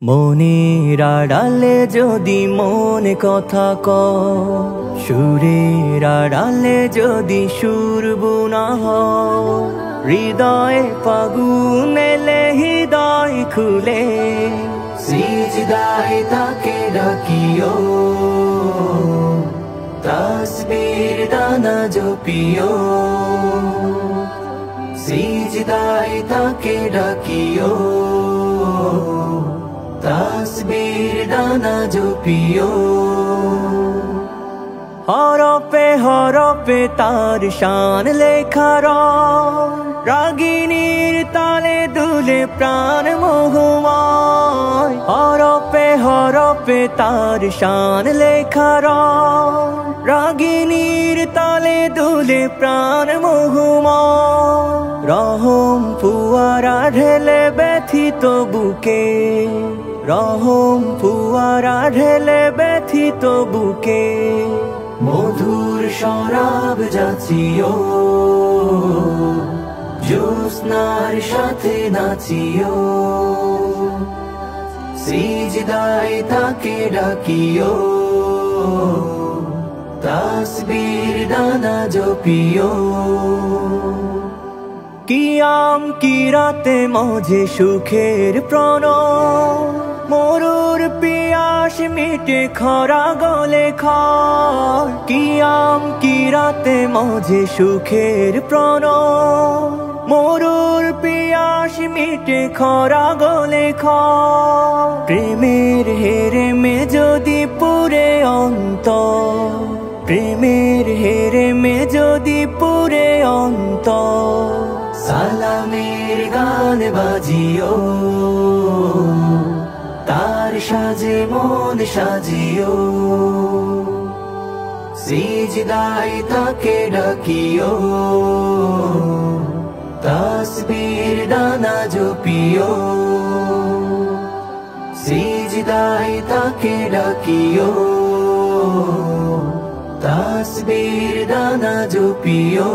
মনের আড়ালে যদি মনে কথা কয়, সুরের আড়ালে যদি সুর বোনা হয়, হৃদয়ে ফাগুন এলে হৃদয় খুলে সিজদায় তাকে ডাকিও, তাসবির দানা জপিও, সিজদায় তাকে ডাকিও, তাসবির দানা জপিও। হরপে হরপে তার শান লেখা রাগিনীর তালে দুলে প্রাণ মোহময়। হরপে হরপে তার শান লেখা রাগিনীর তালে দুলে প্রাণ মোহময়। রহম ফুয়ারা ঢেলে ব্যথিত বুকে, রহম ফুয়ারা ঢেলে ব্যথিত বুকে, মধুর শরাব যাচিও, জ্যোৎস্নার সাথে নাচিও, সিজদায় তাকে ডাকিও, তাসবির দানা জপিও। কিয়াম কিরাতে মাঝে সুখের প্রণয়, মরুর পিয়াস মিটে খরা গলে খায়। কিয়াম কিরাতে মাঝে সুখের প্রণয়, মরুর পিয়াস মিটে খরা গলে খায়। প্রেমের হেরেমে যদি পুরে অন্তর, প্রেমের হেরেমে যদি পুরে অন্তর, সালামের গান বাজিও, তার সাজে মন সাজিও, সিজদায় তাকে ডাকিও, তাসবির দানা জপিও, সিজদায় তাকে ডাকিও, তাসবির দানা জপিও।